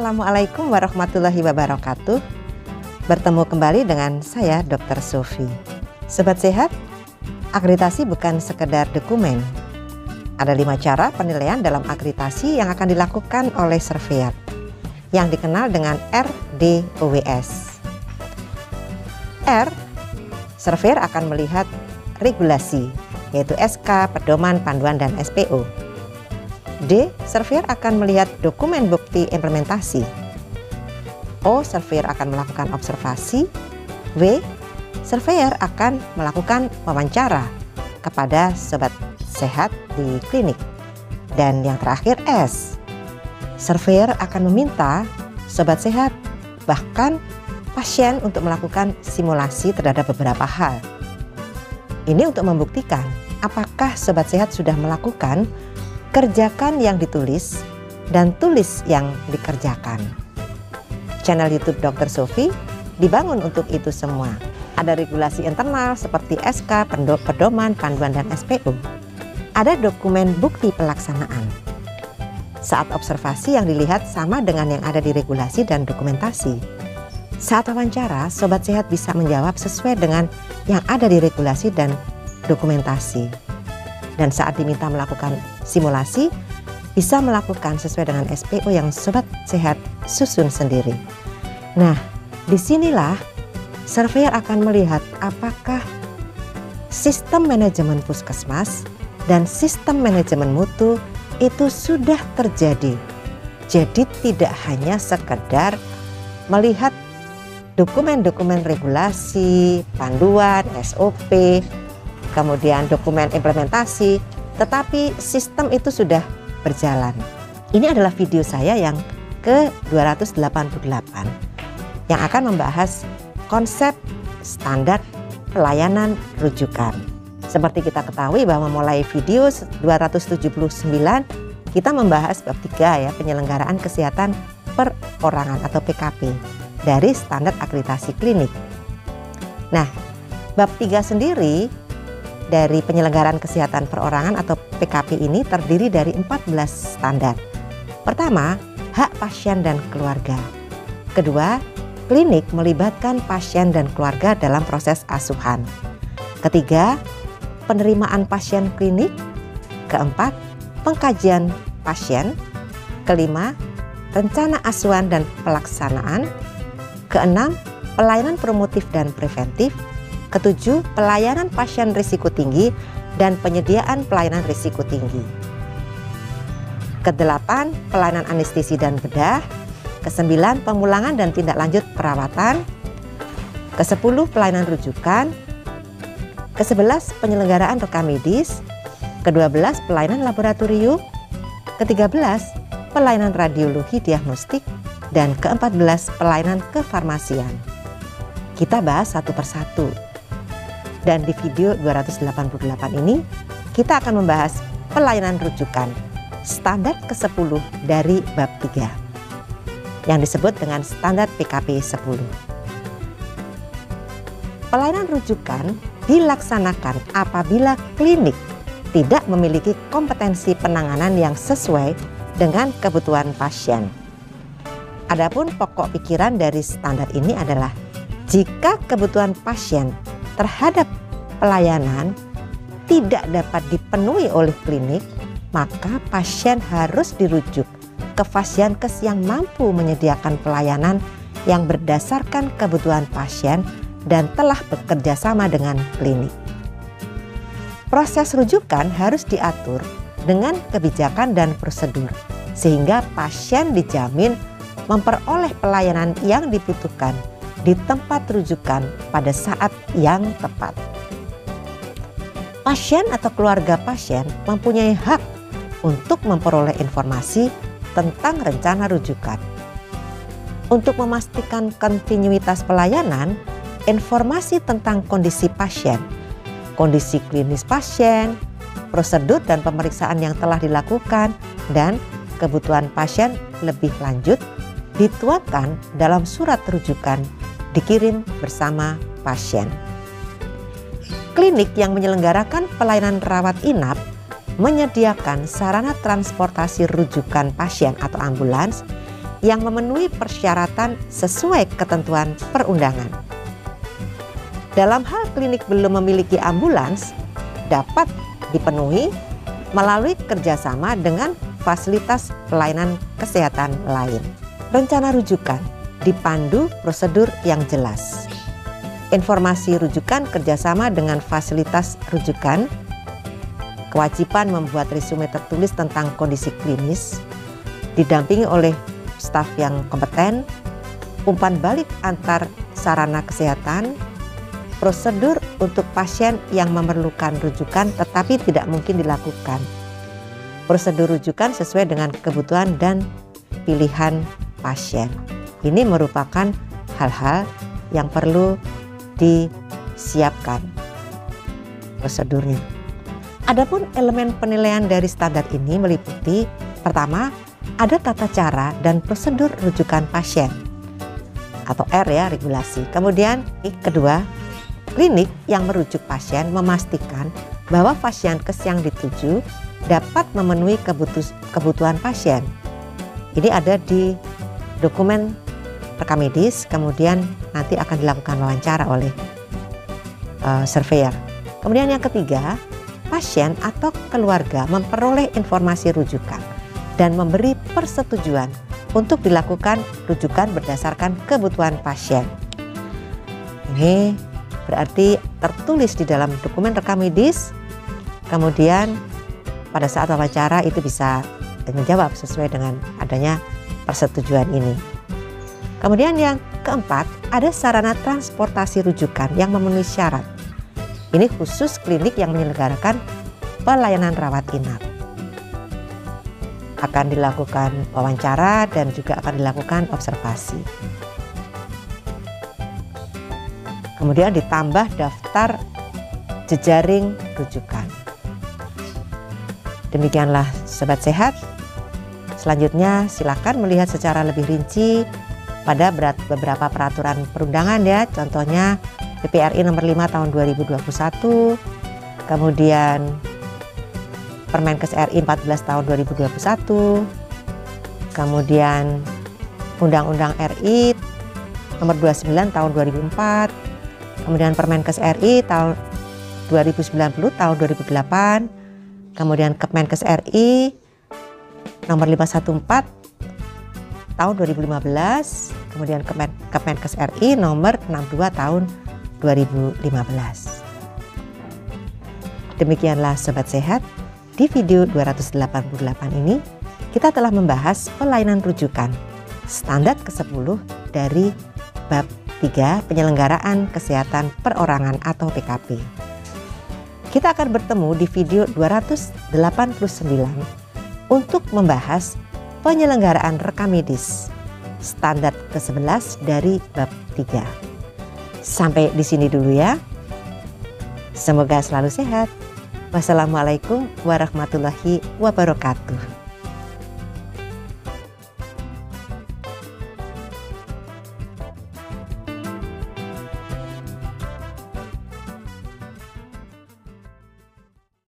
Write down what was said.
Assalamualaikum warahmatullahi wabarakatuh. Bertemu kembali dengan saya Dr. Sofi. Sobat sehat, akreditasi bukan sekedar dokumen. Ada 5 cara penilaian dalam akreditasi yang akan dilakukan oleh surveyor yang dikenal dengan RDOWS. R, surveyor akan melihat regulasi, yaitu SK, pedoman, panduan, dan SPO. D, surveyor akan melihat dokumen bukti implementasi. O, surveyor akan melakukan observasi. W, surveyor akan melakukan wawancara kepada sobat sehat di klinik. Dan yang terakhir S, surveyor akan meminta sobat sehat bahkan pasien untuk melakukan simulasi terhadap beberapa hal. Ini untuk membuktikan apakah sobat sehat sudah melakukan kerjakan yang ditulis dan tulis yang dikerjakan. Channel YouTube Dr. Sofi dibangun untuk itu semua. Ada regulasi internal seperti SK, pedoman, panduan, dan SPO. Ada dokumen bukti pelaksanaan. Saat observasi yang dilihat sama dengan yang ada di regulasi dan dokumentasi. Saat wawancara, sobat sehat bisa menjawab sesuai dengan yang ada di regulasi dan dokumentasi. Dan saat diminta melakukan simulasi, bisa melakukan sesuai dengan SPO yang sobat sehat susun sendiri. Nah, disinilah surveyor akan melihat apakah sistem manajemen puskesmas dan sistem manajemen mutu itu sudah terjadi. Jadi tidak hanya sekedar melihat dokumen-dokumen regulasi, panduan, SOP, kemudian dokumen implementasi, tetapi sistem itu sudah berjalan. Ini adalah video saya yang ke-288 yang akan membahas konsep standar pelayanan rujukan. Seperti kita ketahui bahwa mulai video 279 kita membahas bab 3 ya, penyelenggaraan kesehatan perorangan atau PKP dari standar akreditasi klinik. Nah, bab 3 sendiri dari penyelenggaraan kesehatan perorangan atau PKP ini terdiri dari 14 standar. Pertama, hak pasien dan keluarga. Kedua, klinik melibatkan pasien dan keluarga dalam proses asuhan. Ketiga, penerimaan pasien klinik. Keempat, pengkajian pasien. Kelima, rencana asuhan dan pelaksanaan. Keenam, pelayanan promotif dan preventif. Ketujuh, pelayanan pasien risiko tinggi dan penyediaan pelayanan risiko tinggi. Kedelapan, pelayanan anestesi dan bedah. Kesembilan, pemulangan dan tindak lanjut perawatan. Kesepuluh, pelayanan rujukan. Kesebelas, penyelenggaraan rekam medis. Kedua belas, pelayanan laboratorium. Ke-13, pelayanan radiologi diagnostik. Dan ke-14, pelayanan kefarmasian. Kita bahas satu persatu. Dan di video 288 ini kita akan membahas pelayanan rujukan standar ke-10 dari bab 3 yang disebut dengan standar PKP 10. Pelayanan rujukan dilaksanakan apabila klinik tidak memiliki kompetensi penanganan yang sesuai dengan kebutuhan pasien. Adapun pokok pikiran dari standar ini adalah jika kebutuhan pasien terhadap pelayanan tidak dapat dipenuhi oleh klinik, maka pasien harus dirujuk ke Fasiankes yang mampu menyediakan pelayanan yang berdasarkan kebutuhan pasien dan telah bekerja sama dengan klinik. Proses rujukan harus diatur dengan kebijakan dan prosedur sehingga pasien dijamin memperoleh pelayanan yang dibutuhkan di tempat rujukan pada saat yang tepat. Pasien atau keluarga pasien mempunyai hak untuk memperoleh informasi tentang rencana rujukan. Untuk memastikan kontinuitas pelayanan, informasi tentang kondisi pasien, kondisi klinis pasien, prosedur dan pemeriksaan yang telah dilakukan, dan kebutuhan pasien lebih lanjut dituangkan dalam surat rujukan dikirim bersama pasien. Klinik yang menyelenggarakan pelayanan rawat inap menyediakan sarana transportasi rujukan pasien atau ambulans yang memenuhi persyaratan sesuai ketentuan perundangan. Dalam hal klinik belum memiliki ambulans, dapat dipenuhi melalui kerjasama dengan fasilitas pelayanan kesehatan lain. Rencana rujukan dipandu prosedur yang jelas. Informasi rujukan kerjasama dengan fasilitas rujukan, kewajiban membuat resume tertulis tentang kondisi klinis, didampingi oleh staf yang kompeten, umpan balik antar sarana kesehatan, prosedur untuk pasien yang memerlukan rujukan tetapi tidak mungkin dilakukan. Prosedur rujukan sesuai dengan kebutuhan dan pilihan pasien. Ini merupakan hal-hal yang perlu disiapkan prosedurnya. Adapun elemen penilaian dari standar ini meliputi: pertama, ada tata cara dan prosedur rujukan pasien atau R ya, regulasi. Kemudian kedua, klinik yang merujuk pasien memastikan bahwa Fasiankes yang dituju dapat memenuhi kebutuhan pasien. Ini ada di dokumen rekam medis, kemudian nanti akan dilakukan wawancara oleh surveyor. Kemudian yang ketiga, pasien atau keluarga memperoleh informasi rujukan dan memberi persetujuan untuk dilakukan rujukan berdasarkan kebutuhan pasien. Ini berarti tertulis di dalam dokumen rekam medis, kemudian pada saat wawancara itu bisa menjawab sesuai dengan adanya persetujuan ini. Kemudian yang keempat, ada sarana transportasi rujukan yang memenuhi syarat. Ini khusus klinik yang menyelenggarakan pelayanan rawat inap. Akan dilakukan wawancara dan juga akan dilakukan observasi. Kemudian ditambah daftar jejaring rujukan. Demikianlah Sobat Sehat. Selanjutnya silakan melihat secara lebih rinci pada beberapa peraturan perundangan ya. Contohnya PPRI nomor 5 tahun 2021, kemudian Permenkes RI 14 tahun 2021, kemudian Undang-Undang RI nomor 29 tahun 2004, kemudian Permenkes RI tahun 2090 tahun 2008, kemudian Kemenkes RI nomor 514 tahun 2015, kemudian Kemenkes RI nomor 62 tahun 2015. Demikianlah Sobat Sehat, di video 288 ini kita telah membahas pelayanan rujukan standar ke-10 dari bab 3 penyelenggaraan kesehatan perorangan atau PKP. Kita akan bertemu di video 289 untuk membahas penyelenggaraan rekam medis standar ke-11 dari bab 3. Sampai di sini dulu ya. Semoga selalu sehat. Wassalamualaikum warahmatullahi wabarakatuh.